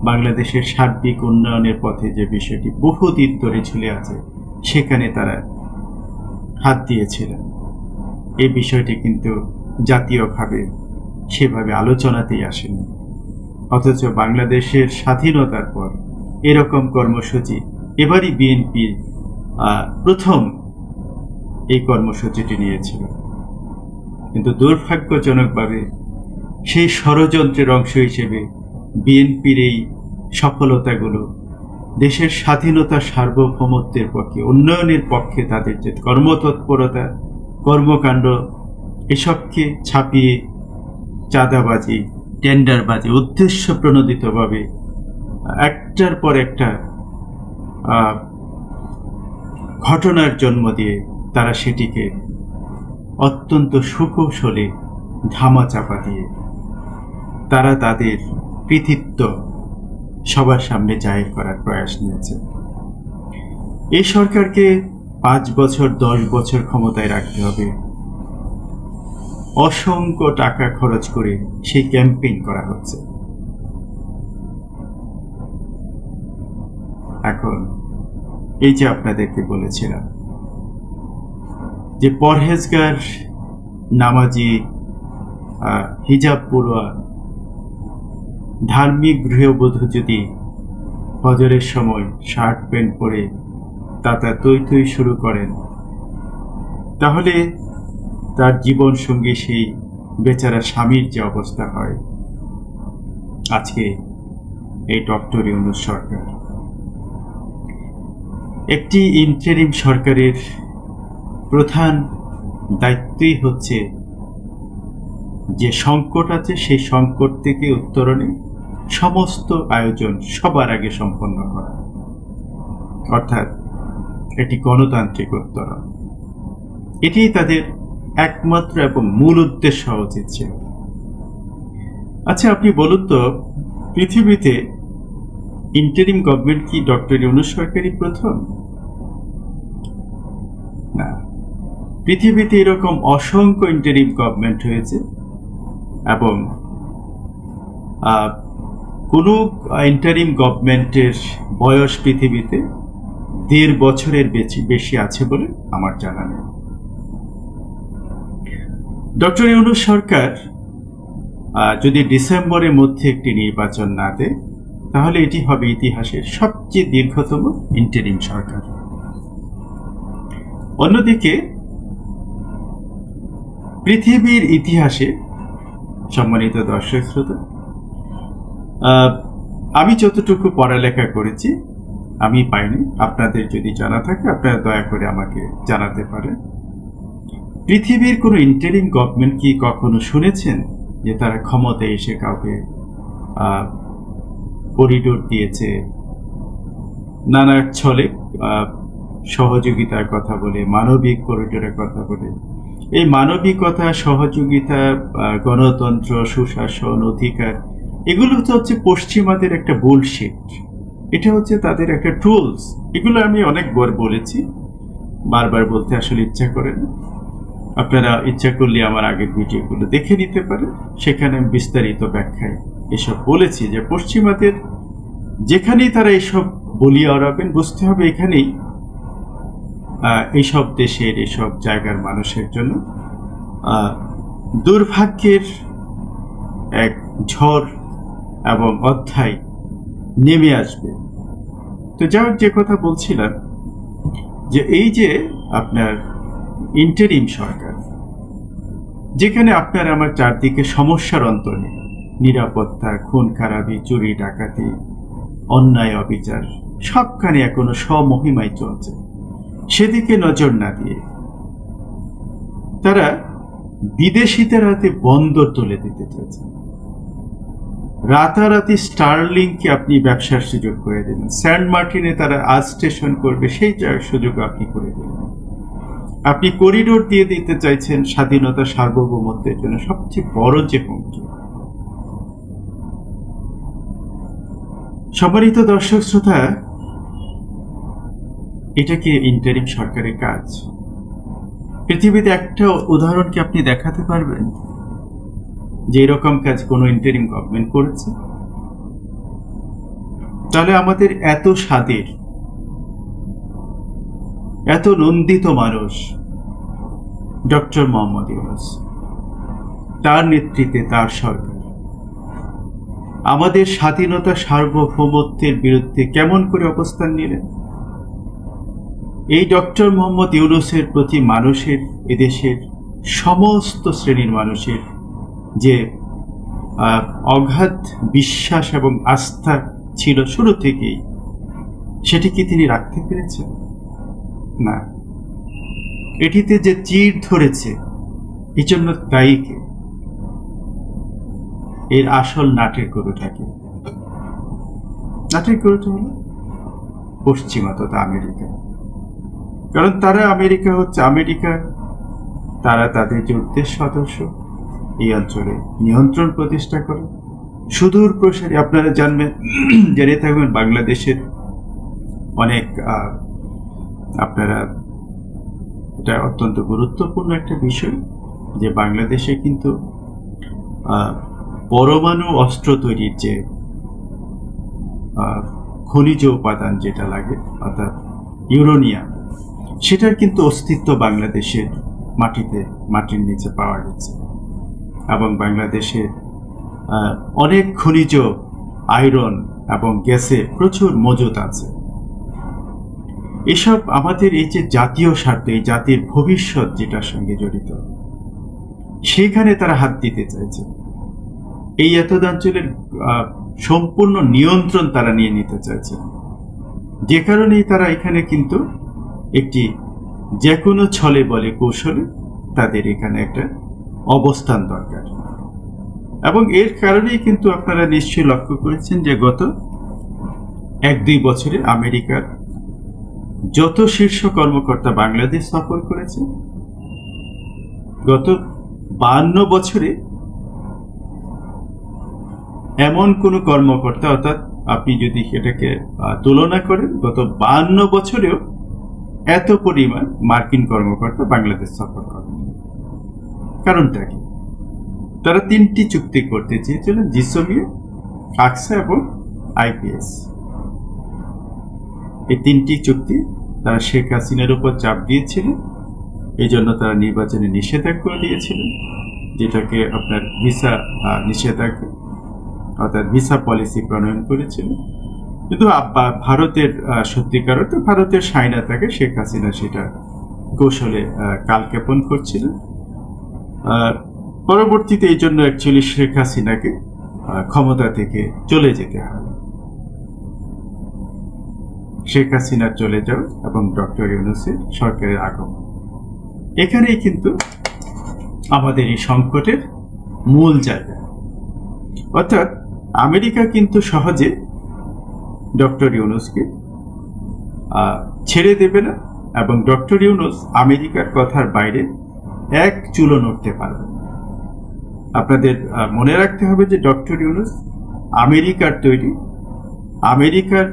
বাংলাদেশের সার্বিক উন্নয়নের পথে যে বিষয়টি বহুদিন ধরে ঝুলে আছে, সেখানে তারা হাত দিয়েছিলেন। এই বিষয়টি কিন্তু জাতীয়ভাবে সেভাবে আলোচনাতেই আসেনি। অথচ বাংলাদেশের স্বাধীনতার পর এরকম কর্মসূচি এবারই বিএনপি প্রথম এই কর্মসূচিটি নিয়েছিল। কিন্তু দুর্ভাগ্যজনকভাবে সেই ষড়যন্ত্রের অংশ হিসেবে বিএনপির এই সফলতাগুলো দেশের স্বাধীনতা, সার্বভৌমত্বের পক্ষে, উন্নয়নের পক্ষে তাদের যে কর্মতৎপরতা, কর্মকাণ্ড, এসবকে ছাপিয়ে চাঁদাবাজি, টেন্ডারবাজি, উদ্দেশ্য প্রণোদিতভাবে একটার পর একটা ঘটনার জন্ম দিয়ে তারা সেটিকে অত্যন্ত সুকৌশলে ধামাচাপা দিয়ে তারা তাদের কৃতিত্ব সবার সামনে জাহির করার প্রয়াস নিয়েছে। এই সরকারকে 5 বছর 10 বছর ক্ষমতায় রাখতে হবে, অসংখ্য টাকা খরচ করে সেই ক্যাম্পেইন করা হচ্ছে। এখন এই যে আপনাদেরকে বলেছিলাম যে পরহেজগার, নামাজি, হিজাব পড়ুয়া, ধার্মিক গৃহবধূ যদি ফজরের সময় শার্ট প্যান্ট পরে তাতা তৈ তৈ শুরু করেন, তাহলে তার জীবন সঙ্গী সেই বেচারা স্বামীর যে অবস্থা হয়, আজকে এই ডক্টর ইউনূস সরকার, একটি ইন্টারিম সরকারের প্রধান দায়িত্বই হচ্ছে যে সংকট আছে সেই সংকট থেকে উত্তরণে সমস্ত আয়োজন সবার আগে সম্পন্ন করা, অর্থাৎ এটি গণতান্ত্রিক উত্তরণ। এটি তাদের একমাত্র এবং মূল উদ্দেশ্য হওয়া উচিত ছিল। আচ্ছা, আপনি বলুন তো, পৃথিবীতে ইন্টারিম গভর্নমেন্ট কি ডক্টর ইউনূস সরকারই প্রথম? না, পৃথিবীতে এরকম অসংখ্য ইন্টারিম গভর্নমেন্ট হয়েছে এবং কোন ইন্টারিম গভর্নমেন্টের বয়স পৃথিবীতে 1.5 বছরের বেশি আছে বলে আমার জানা নেই। ডক্টর ইউনূস সরকার যদি ডিসেম্বরের মধ্যে একটি নির্বাচন না দেয়, তাহলে এটি হবে ইতিহাসের সবচেয়ে দীর্ঘতম ইন্টারিম সরকার। অন্যদিকে পৃথিবীর ইতিহাসে, সম্মানিত দর্শক শ্রোতা, আমি যতটুকু পড়ালেখা করেছি, আমি পাইনি, আপনাদের যদি জানা থাকে আপনারা দয়া করে আমাকে জানাতে পারেন। পৃথিবীর কোনো ইন্টারিম গভর্নমেন্ট কি কখনো শুনেছেন যে তারা ক্ষমতায় এসে কাউকে করিডোর দিয়েছে, নানা ছলে সহযোগিতার কথা বলে, মানবিক করিডোরের কথা বলে এই মানবিকতা, সহযোগিতা, গণতন্ত্র, সুশাসন, অধিকার, এগুলো তো হচ্ছে পশ্চিমাদের একটা বুলশিট। এটা হচ্ছে তাদের একটা টুলস। এগুলো আমি অনেকবার বলেছি, বারবার বলতে আসলে ইচ্ছা করে না। আপনারা ইচ্ছা করলে আমার আগের ভিডিওগুলো দেখে নিতে পারেন, সেখানে আমি বিস্তারিত ব্যাখ্যায় এসব বলেছি যে পশ্চিমাদের যেখানেই তারা এসব বলিয়া ওড়াবেন, বুঝতে হবে এখানেই এইসব দেশের এইসব জায়গার মানুষের জন্য দুর্ভাগ্যের এক ঝড় এবং অধ্যায় নেমে আসবে। তো যাই হোক, যে কথা বলছিলাম যে এই যে আপনার ইন্টারিম সরকার, যেখানে আপনার আমার চারদিকে সমস্যার অন্ত নেই, নিরাপত্তা, খুন খারাপি, চুরি ডাকাতি, অন্যায় অবিচার সবখানে এখনো স্বমহিমায় চলছে, সেদিকে নজর না দিয়ে তারা বিদেশিদের হাতে বন্দর তুলে দিতে চাইছে। রাতারাতি স্টারলিংকে আপনি ব্যবসার সুযোগ করে দেবেন, সেন্ট মার্টিনে তারা আজ স্টেশন করবে, সেই সুযোগ আপনি করে দেবেন। আপনি করিডোর দিয়ে দিতে চাইছেন স্বাধীনতা, সার্বভৌমত্বের জন্য সবচেয়ে বড় যে হুমকি। সম্মানিত দর্শক শ্রোতা, এটা কি ইন্টারিম সরকারের কাজ? পৃথিবীতে একটা উদাহরণ কি আপনি দেখাতে পারবেন যে এরকম কাজ কোনো ইন্টারিম গভর্নমেন্ট করেছে? তাহলে আমাদের এত স্বাদের, এত নন্দিত মানুষ ডক্টর মোহাম্মদ ইউনূস, তার নেতৃত্বে তার সরকার আমাদের স্বাধীনতা, সার্বভৌমত্বের বিরুদ্ধে কেমন করে অবস্থান নিলেন? এই ডক্টর মোহাম্মদ ইউনূসের প্রতি মানুষের, এদেশের সমস্ত শ্রেণীর মানুষের যে অগাধ বিশ্বাস এবং আস্থা ছিল শুরু থেকেই, সেটি কি তিনি রাখতে পেরেছেন? না। এটিতে যে চির ধরেছে, এই জন্য দায়ী কে? এর আসল নাটের গরুটাকে, নাটের গরুটা হলো পশ্চিমা তথা আমেরিকা। কারণ তারা, আমেরিকা হচ্ছে আমেরিকা, তারা তাদের যে উদ্দেশ্য সদস্য এই অঞ্চলে নিয়ন্ত্রণ প্রতিষ্ঠা করে সুদূর প্রসারী। আপনারা জানবেন, জেনে থাকবেন, বাংলাদেশের অনেক আপনারা, এটা অত্যন্ত গুরুত্বপূর্ণ একটা বিষয় যে বাংলাদেশে কিন্তু পরমাণু অস্ত্র তৈরির যে খনিজ উপাদান যেটা লাগে, অর্থাৎ ইউরেনিয়াম, সেটার কিন্তু অস্তিত্ব বাংলাদেশের মাটির নিচে পাওয়া গেছে। এবং বাংলাদেশের অনেক খনিজ, আয়রন এবং গ্যাসে প্রচুর মজুদ আছে। এসব আমাদের এই যে জাতীয় স্বার্থ, এই জাতির ভবিষ্যৎ যেটার সঙ্গে জড়িত, সেখানে তারা হাত দিতে চাইছে। এই এতদাঞ্চলের সম্পূর্ণ নিয়ন্ত্রণ তারা নিয়ে নিতে চাইছে, যে কারণেই তারা এখানে কিন্তু একটি যে কোনো ছলে বলে কৌশলে তাদের এখানে একটা অবস্থান দরকার। এবং এর কারণেই কিন্তু আপনারা নিশ্চয়ই লক্ষ্য করেছেন যে গত 1-2 বছরে আমেরিকার যত শীর্ষ কর্মকর্তা বাংলাদেশ সফর করেছে, গত 52 বছরে এমন কোন কর্মকর্তা, অর্থাৎ আপনি যদি সেটাকে তুলনা করেন, গত 52 বছরেও এত পরিমাণ মার্কিন কর্মকর্তা বাংলাদেশ সফর করেন। কারণটা কি? তারা 3টি চুক্তি করতে চেয়েছিলেন, জিসোমিয়া, আকসা এবং আইপিএস। এই 3টি চুক্তি তারা শেখ হাসিনার উপর চাপ দিয়েছিলেন, এই জন্য তারা নির্বাচনে নিষেধাজ্ঞা দিয়েছিলেন, যেটাকে আপনার ভিসা নিষেধাজ্ঞা, অর্থাৎ ভিসা পলিসি প্রণয়ন করেছিলেন। কিন্তু ভারতের সত্যিকার অর্থে ভারতের স্বাধীনতাকে শেখ হাসিনা সেটা কৌশলে কালক্ষেপণ করছিলেন। পরবর্তীতে এই জন্য অ্যাকচুয়ালি শেখ হাসিনাকে ক্ষমতা থেকে চলে যেতে হয়। শেখ হাসিনা চলে যাওয়া এবং ডক্টর ইউনূসের সরকারের আগমন, এখানেই কিন্তু আমাদের এই সংকটের মূল জায়গা। অর্থাৎ আমেরিকা কিন্তু সহজে ডক্টর ইউনূসকে ছেড়ে দেবে না, এবং ডক্টর ইউনূস আমেরিকার কথার বাইরে এক চুলো নড়তে পারবেন না। আপনাদের মনে রাখতে হবে যে ডক্টর ইউনূস আমেরিকার তৈরি, আমেরিকার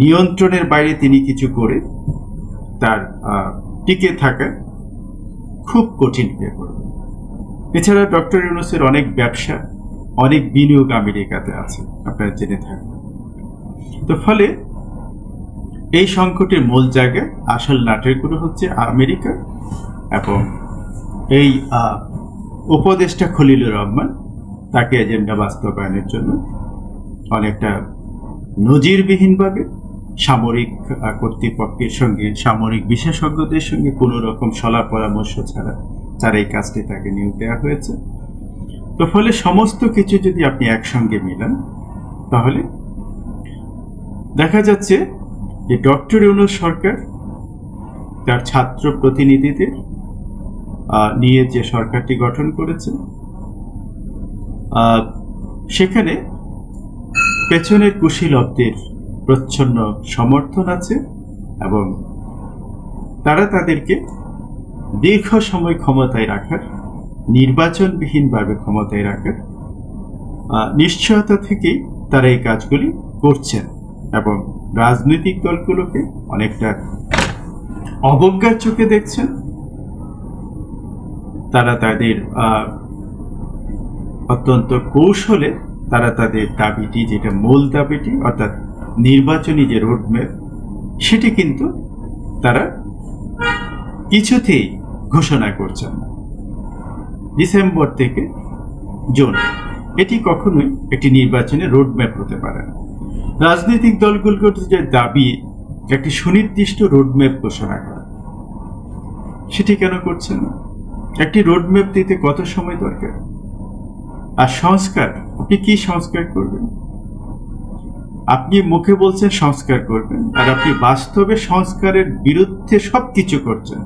নিয়ন্ত্রণের বাইরে তিনি কিছু করে তার টিকে থাকা খুব কঠিন হয়ে পড়বে। এছাড়া ডক্টর ইউনূসের অনেক ব্যবসা, অনেক বিনিয়োগ আমেরিকাতে আছে, আপনারা জেনে থাকবেন। তো ফলে এই সংকটের মূল জায়গায় আসল নাটকগুলো হচ্ছে আমেরিকা এবং এই উপদেষ্টা খলিলুর রহমান তাকে এজেন্ডা বাস্তবায়নের জন্য অনেকটা নজিরবিহীনভাবে সামরিক কর্তৃপক্ষের সঙ্গে, সামরিক বিশেষজ্ঞদের সঙ্গে কোনো রকম সলা পরামর্শ ছাড়া তার এই কাজটি তাকে নিয়োগ দেওয়া হয়েছে। তো ফলে সমস্ত কিছু যদি আপনি একসঙ্গে মিলান তাহলে দেখা যাচ্ছে যে ডক্টর ইউনূস সরকার তার ছাত্র প্রতিনিধিদের নিয়ে যে সরকারটি গঠন করেছে সেখানে পেছনের কুশীলবদের প্রচ্ছন্ন সমর্থন আছে এবং তারা তাদেরকে দীর্ঘ সময় ক্ষমতায় রাখার, নির্বাচনবিহীনভাবে ক্ষমতায় রাখার নিশ্চয়তা থেকেই তারা এই কাজগুলি করছেন এবং রাজনৈতিক দলগুলোকে অনেকটা অবজ্ঞার চোখে দেখছেন। তারা তাদের অত্যন্ত কৌশলে তারা তাদের দাবিটি, যেটা মূল দাবিটি অর্থাৎ নির্বাচনী যে রোডম্যাপ, সেটি কিন্তু তারা কিছুতেই ঘোষণা করছেন না। ডিসেম্বর থেকে জুন এটি কখনোই একটি নির্বাচনের রোডম্যাপ হতে পারে না। রাজনৈতিক দলগুলোর যে দাবি একটি সুনির্দিষ্ট রোডম্যাপ ঘোষণা করা, সেটি কেন করছেন না? একটি রোডম্যাপ দিতে কত সময় দরকার? আর সংস্কার, আপনি কি সংস্কার করবেন? আপনি মুখে বলছেন সংস্কার করবেন, আর আপনি বাস্তবে সংস্কারের বিরুদ্ধে সবকিছু করছেন।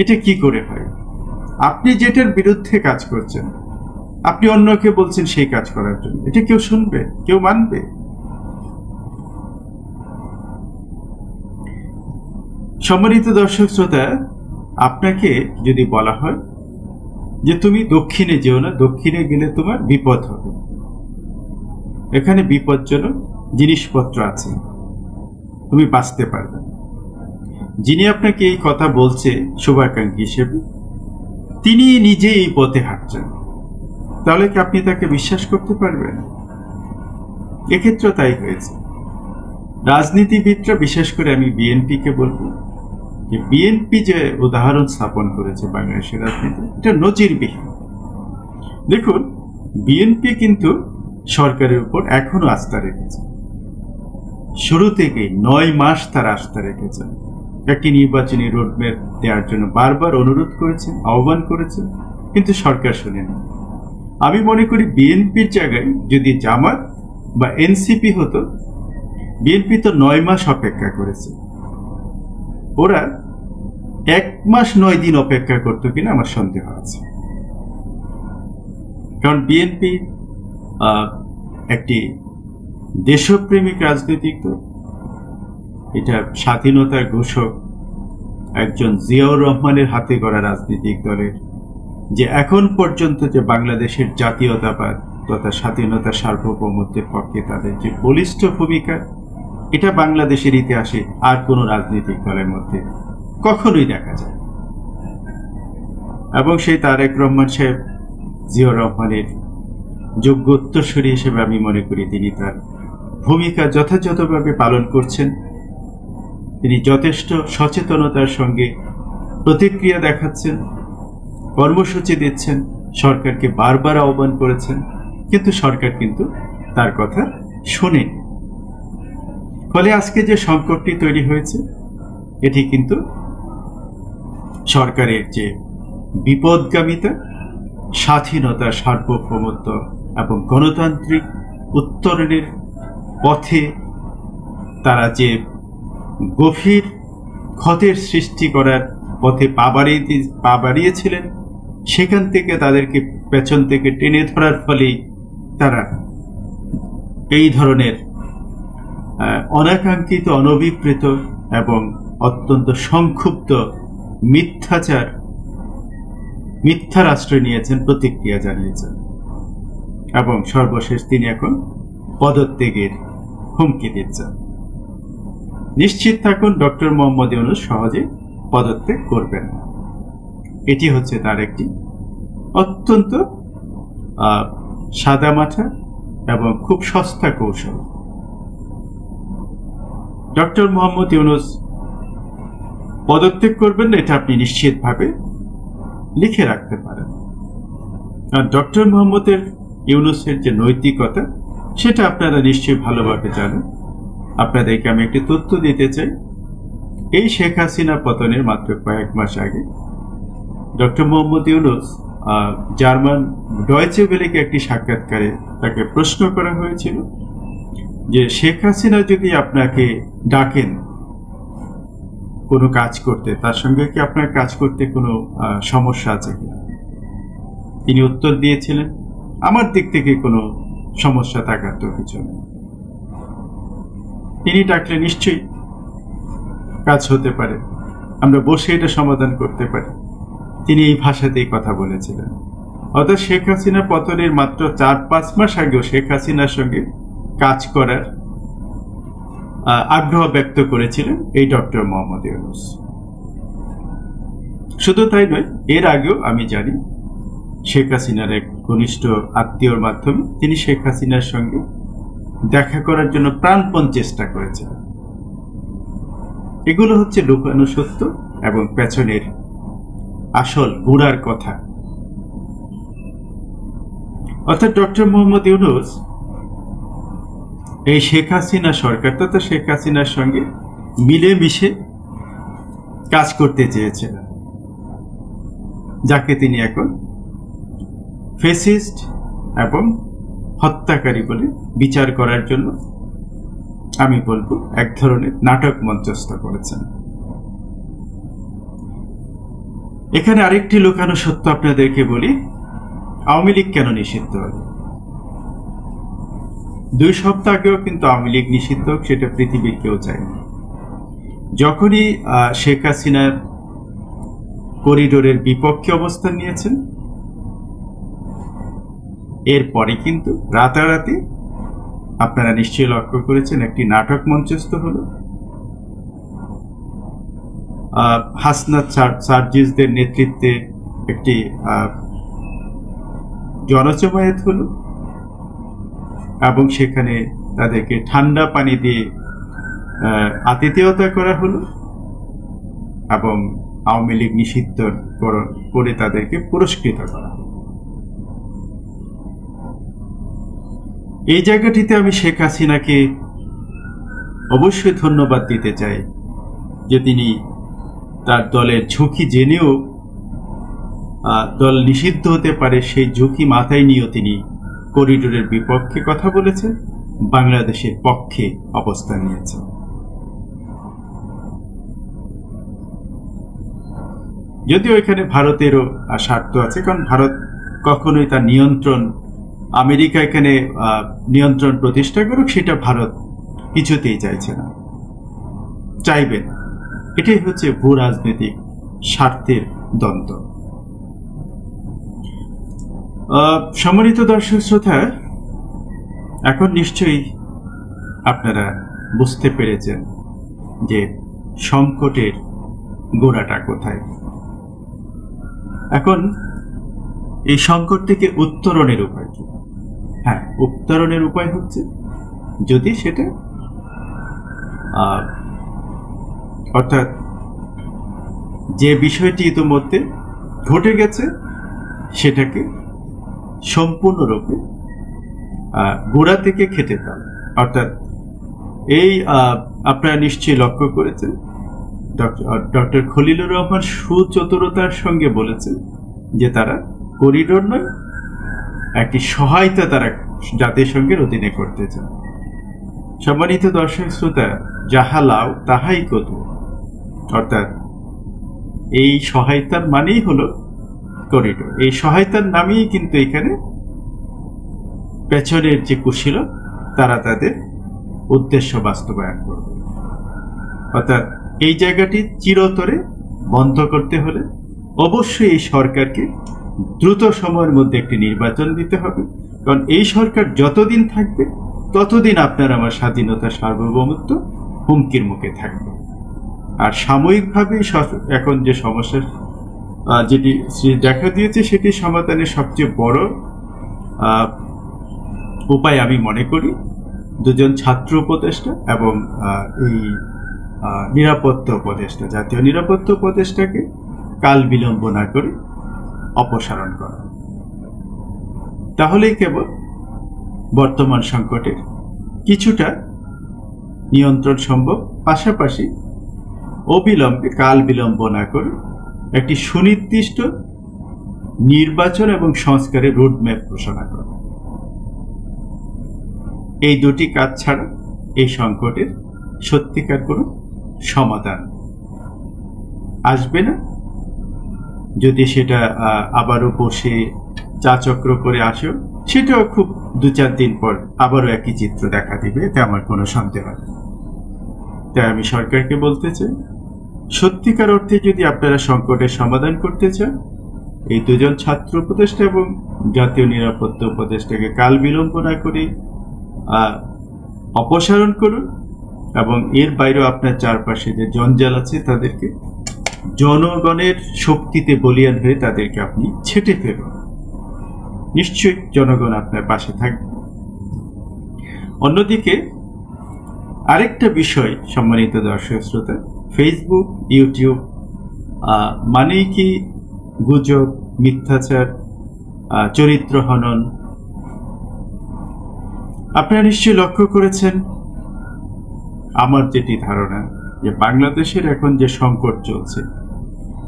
এটা কি করে হয়? আপনি যেটার বিরুদ্ধে কাজ করছেন আপনি অন্যকে বলছেন সেই কাজ করার জন্য। এটা কেউ শুনবে? কেউ মানবে? সম্মানিত দর্শক শ্রোতা, আপনাকে যদি বলা হয় যে তুমি দক্ষিণে যেও না, দক্ষিণে গেলে তোমার বিপদ হবে, এখানে বিপজ্জনক জিনিসপত্র আছে, তুমি বাঁচতে পারবে না, যিনি আপনাকে এই কথা বলছে শুভাকাঙ্ক্ষী হিসেবে তিনি নিজে এই পথে হাঁটছেন, তাহলে কি আপনি তাকে বিশ্বাস করতে পারবেন? এক্ষেত্রে তাই হয়েছে। রাজনীতিবিদরা, বিশেষ করে আমি বিএনপিকে বলবো যে বিএনপি যে উদাহরণ স্থাপন করেছে বাংলাদেশের রাজনীতি, এটা নজিরবিহীন। দেখুন, বিএনপি কিন্তু সরকারের উপর এখনো আস্থা রেখেছে, শুরু থেকেই 9 মাস তার আস্থা রেখেছেন। একটি নির্বাচনী রোডম্যাপ দেওয়ার জন্য বারবার অনুরোধ করেছেন, আহ্বান করেছেন, কিন্তু সরকার শোনেনি। আমি মনে করি বিএনপির জায়গায় যদি জামাত বা এনসিপি হতো, বিএনপি তো 9 মাস অপেক্ষা করেছে, ওরা 1 মাস 9 দিন অপেক্ষা করতো কিনা আমার সন্দেহ আছে। কারণ বিএনপি একটি দেশপ্রেমিক রাজনৈতিক দল, এটা স্বাধীনতার ঘোষক একজন জিয়াউর রহমানের হাতে গড়া রাজনৈতিক দলের যে এখন পর্যন্ত যে বাংলাদেশের জাতীয়তাবাদ তথা স্বাধীনতা সার্বভৌমত্বের পক্ষে তাদের যে বলিষ্ঠ ভূমিকা, এটা বাংলাদেশের ইতিহাসে আর কোনো রাজনৈতিক দলের মধ্যে কখনোই দেখা যায়। এবং সেই তারেক রহমান সাহেব জিয়াউর রহমানের যোগ্য উত্তরসূরি হিসেবে আমি মনে করি তিনি তার ভূমিকা যথাযথভাবে পালন করছেন। তিনি যথেষ্ট সচেতনতার সঙ্গে প্রতিক্রিয়া দেখাচ্ছেন, কর্মসূচি দিচ্ছেন, সরকারকে বারবার আহ্বান করেছেন, কিন্তু সরকার কিন্তু তার কথা শোনেনি। ফলে আজকে যে সংকটটি তৈরি হয়েছে এটি কিন্তু সরকারের যে বিপদগামিতা, স্বাধীনতা, সার্বভৌমত্ব এবং গণতান্ত্রিক উত্তরণের পথে তারা যে গভীর ক্ষতের সৃষ্টি করার পথে পা বাড়িয়েছিলেন, সেখান থেকে তাদেরকে পেছন থেকে টেনে ধরার ফলেই তারা এই ধরনের অনাকাঙ্ক্ষিত, অনভিপ্রেত এবং অত্যন্ত সংক্ষুব্ধ মিথ্যার আশ্রয় নিয়েছেন, প্রতিক্রিয়া জানিয়েছেন এবং সর্বশেষ তিনি এখন পদত্যাগের হুমকি দিচ্ছেন। নিশ্চিত থাকুন ডক্টর মোহাম্মদ ইউনূস সহজে পদত্যাগ করবেন না। এটি হচ্ছে তার একটি অত্যন্ত সাদামাঠা এবং খুব সস্তা কৌশল। ডক্টর মোহাম্মদ ইউনূস পদত্যাগ করবেন না, এটা আপনি নিশ্চিতভাবে লিখে রাখতে পারেন। আর ডক্টর মোহাম্মদের ইউনূসের যে নৈতিকতা, সেটা আপনারা নিশ্চয়ই ভালোভাবে জানেন। আপনাদেরকে আমি একটি তথ্য দিতে চাই। এই শেখ হাসিনা পতনের মাত্র কয়েক মাস আগে doctor Muhammad Yunus German Deutsche ভেলেকে একটি সাক্ষাৎকারে তাকে প্রশ্ন করা হয়েছিল যে শেখ হাসিনা যদি আপনাকে ডাকেন কোনো কাজ করতে, তার সঙ্গে কি আপনার কাজ করতে কোনো সমস্যা আছে কিনা? তিনি উত্তর দিয়েছিলেন, আমার দিক থেকে কোনো সমস্যা থাকার তো কিছু নেই। তিনি ডাকলে নিশ্চয়ই কাজ হতে পারে, আমরা বসে এটা সমাধান করতে পারি। তিনি এই ভাষাতেই কথা বলেছিলেন। অর্থাৎ শেখ হাসিনা পতনের মাত্র 4-5 মাস আগেও শেখ হাসিনার সঙ্গে কাজ করার আগ্রহ ব্যক্ত করেছিলেন এই ডক্টর মোহাম্মদ ইউনূস। শুধু তাই নয়, এর আগেও আমি জানি শেখ হাসিনার এক ঘনিষ্ঠ আত্মীয়র মাধ্যমে তিনি শেখ হাসিনার সঙ্গে দেখা করার জন্য প্রাণপণ চেষ্টা করেছিলেন। এগুলো হচ্ছে লুকানো সত্য এবং পেছনের আসল গোড়ার কথা। অর্থাৎ ডক্টর মোহাম্মদ ইউনূস এই শেখ হাসিনা সরকার তথা শেখ হাসিনার সঙ্গে মিলেমিশে কাজ করতে চেয়েছিলেন, যাকে তিনি এখন ফ্যাসিস্ট এবং হত্যাকারী বলে বিচার করার জন্য আমি বলবো এক ধরনের নাটক মঞ্চস্থ করেছেন। এখানে আরেকটি লুকানো সত্য আপনাদেরকে বলি, আওয়ামী লীগ কেন নিষিদ্ধ হলো? 2 সপ্তাহ আগেও কিন্তু আওয়ামী লীগ নিষিদ্ধ হোক সেটা পৃথিবীর কেউ চায়নি। যখনই শেখ হাসিনার করিডোরের বিপক্ষে অবস্থান নিয়েছেন, এরপরে কিন্তু রাতারাতি আপনারা নিশ্চয়ই লক্ষ্য করেছেন একটি নাটক মঞ্চস্থ হলো। হাসনাত সার্জিসদের নেতৃত্বে একটি জনজমায়েত হলো এবং সেখানে তাদেরকে ঠান্ডা পানি দিয়ে আতিথেয়তা করা হলো এবং আওয়ামী লীগ নিষিদ্ধ করে তাদেরকে পুরস্কৃত করা হলো। এই জায়গাটিতে আমি শেখ হাসিনাকে অবশ্যই ধন্যবাদ দিতে চাই যে তিনি তার দলের ঝুঁকি জেনেও দল নিষিদ্ধ হতে পারে সেই ঝুঁকি মাথায় নিয়েও তিনি করিডোরের বিপক্ষে কথা বলেছেন, বাংলাদেশের পক্ষে অবস্থান নিয়েছেন। যদিও এখানে ভারতেরও স্বার্থ আছে, কারণ ভারত কখনোই তার নিয়ন্ত্রণ, আমেরিকা এখানে নিয়ন্ত্রণ প্রতিষ্ঠা করুক সেটা ভারত কিছুতেই চাইছে না, চাইবে না। এটাই হচ্ছে ভূ রাজনৈতিক স্বার্থের দ্বন্দ্ব। সম্মানিত দর্শক শ্রোতা, এখন নিশ্চয়ই আপনারা বুঝতে পেরেছেন যে সংকটের গোড়াটা কোথায়। এখন এই সংকট থেকে উত্তরণের উপায় কি? হ্যাঁ, উত্তরণের উপায় হচ্ছে যদি সেটা অর্থাৎ যে বিষয়টি ইতিমধ্যে ঘটে গেছে সেটাকে সম্পূর্ণরূপে গোড়া থেকে খেটে ফেলা। অর্থাৎ এই আপনারা নিশ্চয়ই লক্ষ্য করেছেন ডক্টর খলিলুর রহমান সুচতুরতার সঙ্গে বলেছেন যে তারা করিডোর নয়, একটি সহায়তা তারা জাতিসংঘের অধীনে করতে চান। সম্মানিত দর্শক শ্রোতা, যাহা লাও তাহাই কত, অর্থাৎ এই সহায়তার মানেই হলো করিডোর। এই সহায়তার নামেই কিন্তু এখানে পেছনের যে কুশীলব তারা তাদের উদ্দেশ্য বাস্তবায়ন করবে। অর্থাৎ এই জায়গাটি চিরতরে বন্ধ করতে হলে অবশ্যই এই সরকারকে দ্রুত সময়ের মধ্যে একটি নির্বাচন দিতে হবে। কারণ এই সরকার যতদিন থাকবে ততদিন আপনার আমার স্বাধীনতা সার্বভৌমত্ব হুমকির মুখে থাকবে। আর সাময়িকভাবে এখন যে সমস্যা যেটি দেখা দিয়েছে সেটি সমাধানের সবচেয়ে বড় উপায় আমি মনে করি দুজন ছাত্র উপদেষ্টা এবং এই নিরাপত্তা উপদেষ্টা, জাতীয় নিরাপত্তা উপদেষ্টাকে কাল বিলম্ব না করে অপসারণ করা। তাহলেই কেবল বর্তমান সংকটের কিছুটা নিয়ন্ত্রণ সম্ভব। পাশাপাশি অবিলম্বে, কাল বিলম্ব না করে একটি সুনির্দিষ্ট নির্বাচন এবং সংস্কারের রোডম্যাপ ঘোষণা করা। এই দুটি কাজ ছাড়া এই সংকটের সত্যিকার কোনো সমাধান আসবে না। যদি সেটা আবারও বসে চা চক্র করে আসেও, সেটাও খুব 2-4 দিন পর আবারও একই চিত্র দেখা দিবে, এতে আমার কোনো সন্দেহ নেই। তাই আমি সরকারকে বলতে চাই, সত্যিকার অর্থে যদি আপনারা সংকটের সমাধান করতে চান, এই দুজন ছাত্র উপদেষ্টা এবং জাতীয় নিরাপত্তা উপদেষ্টাকে কাল বিলম্ব না করে অপসারণ করুন, এবং এর বাইরেও আপনার চারপাশে যে জঞ্জাল আছে তাদেরকে জনগণের শক্তিতে বলিয়ান হয়ে তাদেরকে আপনি ছেঁটে ফেলুন। নিশ্চয়ই জনগণ আপনার পাশে থাকবে। অন্যদিকে আরেকটা বিষয়, সম্মানিত দর্শক শ্রোতা, ফেসবুক, ইউটিউব মানেই কি গুজব, মিথ্যাচার, চরিত্র হনন। আপনারা নিশ্চয়ই লক্ষ্য করেছেন, আমার যেটি ধারণা যে বাংলাদেশের এখন যে সংকট চলছে,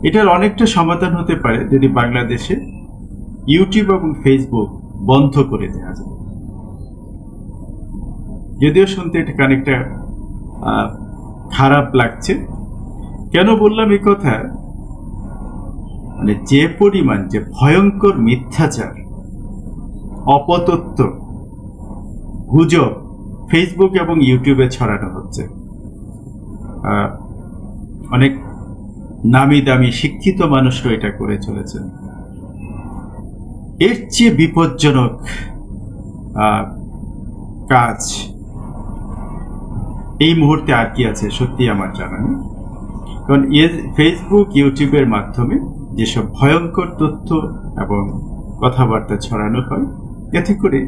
এটার অনেকটা সমাধান হতে পারে যদি বাংলাদেশে ইউটিউব এবং ফেসবুক বন্ধ করে দেওয়া যায়। যদিও শুনতে এটা খানিকটা খারাপ লাগছে। কেন বললাম এই কথা? মানে যে পরিমাণ, যে ভয়ঙ্কর মিথ্যাচার, অপতথ্য, গুজব ফেসবুক এবং ইউটিউবে ছড়ানো হচ্ছে, অনেক নামি দামি শিক্ষিত মানুষরা এটা করে চলেছেন। এর চেয়ে বিপজ্জনক কাজ এই মুহূর্তে আর কি আছে সত্যি আমার জানা নেই। কারণ ফেসবুক, ইউটিউবের মাধ্যমে যেসব ভয়ঙ্কর তথ্য এবং কথাবার্তা ছড়ানো হয়, এতে করে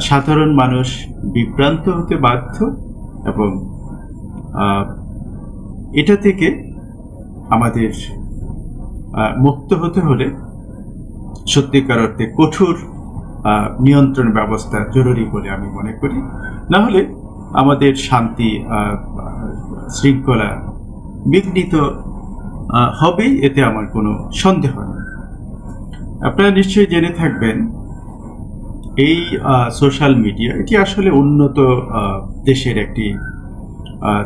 সাধারণ মানুষ বিভ্রান্ত হতে বাধ্য, এবং এটা থেকে আমাদের মুক্ত হতে হলে সত্যিকার অর্থে কঠোর নিয়ন্ত্রণ ব্যবস্থা জরুরি বলে আমি মনে করি। না হলে আমাদের শান্তি শৃঙ্খলা বিঘ্নিত হবেই, এতে আমার কোনো সন্দেহ নেই। আপনারা নিশ্চয়ই জেনে থাকবেন, এই সোশ্যাল মিডিয়া এটি আসলে উন্নত দেশের একটি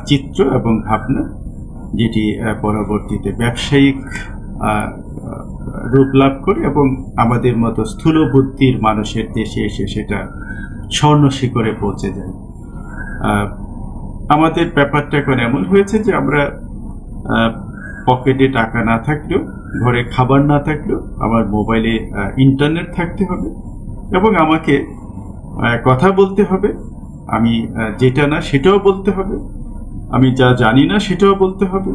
চিত্র এবং ভাবনা, যেটি পরবর্তীতে ব্যবসায়িক রূপ লাভ করে এবং আমাদের মতো স্থূল বুদ্ধির মানুষের দেশে এসে সেটা স্বর্ণ শিখরে পৌঁছে যায়। আমাদের ব্যাপারটা এখন এমন হয়েছে যে আমরা পকেটে টাকা না থাকলেও, ঘরে খাবার না থাকলেও আমার মোবাইলে ইন্টারনেট থাকতে হবে, এবং আমাকে কথা বলতে হবে। আমি যেটা না সেটাও বলতে হবে, আমি যা জানি না সেটাও বলতে হবে।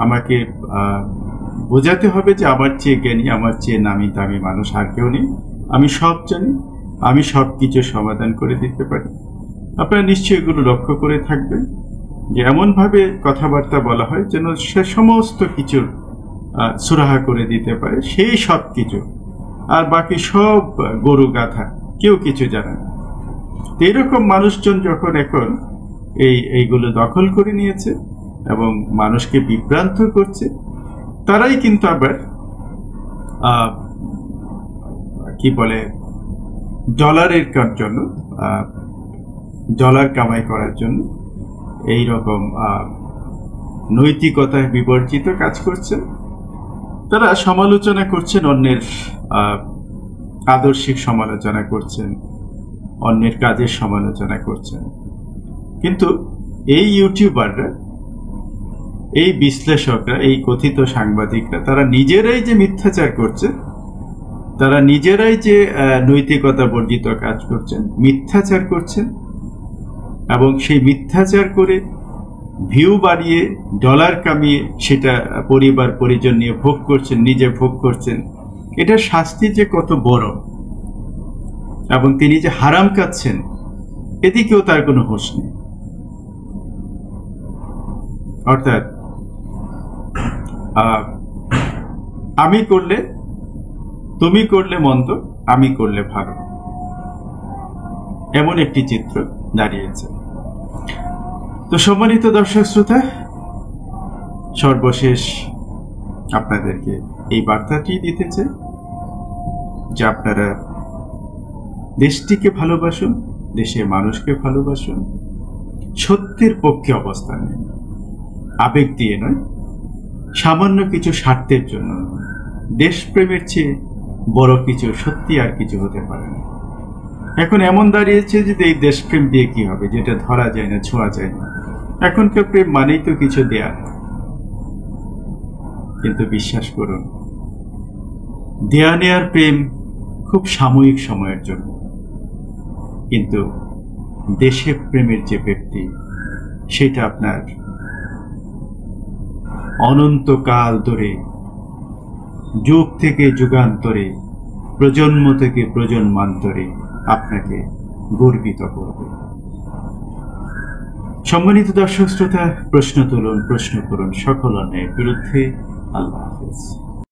আমাকে বোঝাতে হবে যে আমার চেয়ে জ্ঞানী, আমার চেয়ে নামি দামি মানুষ আর কেউ নেই, আমি সব জানি, আমি সব কিছু সমাধান করে দিতে পারি। আপনারা নিশ্চয়ই এগুলো লক্ষ্য করে থাকবেন যে এমনভাবে কথাবার্তা বলা হয় যেন সে সমস্ত কিছু সুরাহা করে দিতে পারে, সেই সব কিছু, আর বাকি সব গরু গাধা, কেউ কিছু জানে না। এইরকম মানুষজন যখন এখন এইগুলো দখল করে নিয়েছে এবং মানুষকে বিভ্রান্ত করছে, তারাই কিন্তু আবার কি বলে, ডলারের জন্য, ডলার কামাই করার জন্য এই রকম নৈতিকতায় বিবর্জিত কাজ করছেন। তারা সমালোচনা করছেন, অন্যের আদর্শিক সমালোচনা করছেন, অন্যের কাজের সমালোচনা করছেন। কিন্তু এই ইউটিউবাররা এই বিশ্লেষকরা, এই কথিত সাংবাদিকরা, তারা নিজেরাই যে মিথ্যাচার করছে, তারা নিজেরাই যে নৈতিকতা বর্জিত কাজ করছেন, মিথ্যাচার করছেন, এবং সেই মিথ্যাচার করে ভিউ বাড়িয়ে ডলার কামিয়ে সেটা পরিবার পরিজন নিয়ে ভোগ করছেন, নিজে ভোগ করছেন। এটার শাস্তি যে কত বড়, এবং তিনি যে হারাম খাচ্ছেন এদিকেও তার কোনো হোশ নেই। অর্থাৎ আমি করলে, তুমি করলে মন্দ, আমি করলে ভালো, এমন একটি চিত্র দাঁড়িয়েছে। তো সম্মানিত দর্শক শ্রোতা, সর্বশেষ আপনাদেরকে এই বার্তাটি দিতে চাই যে আপনারা দেশটিকে ভালোবাসুন, দেশের মানুষকে ভালোবাসুন, সত্যের পক্ষে অবস্থান নিন, আবেগ দিয়ে নয়, সামান্য কিছু স্বার্থের জন্য। দেশপ্রেমের চেয়ে বড় কিছু সত্যি আর কিছু হতে পারে না। এখন এমন দাঁড়িয়েছে যে এই দেশপ্রেম দিয়ে কি হবে, যেটা ধরা যায় না, ছোঁয়া যায় না। এখনকার প্রেম মানেই তো কিছু দেয়া। কিন্তু বিশ্বাস করুন, দেয়া নেয়ার প্রেম খুব সাময়িক সময়ের জন্য, কিন্তু দেশে প্রেমের যে ব্যক্তি, সেটা আপনার অনন্তকাল ধরে, যুগ থেকে যুগান্তরে, প্রজন্ম থেকে প্রজন্মান্তরে আপনাকে গর্বিত করবে। সম্মানিত দর্শক শ্রোতা, প্রশ্ন তুলুন, প্রশ্ন করুন, সকল অন্যায়ের বিরুদ্ধে। আল্লাহ হাফেজ।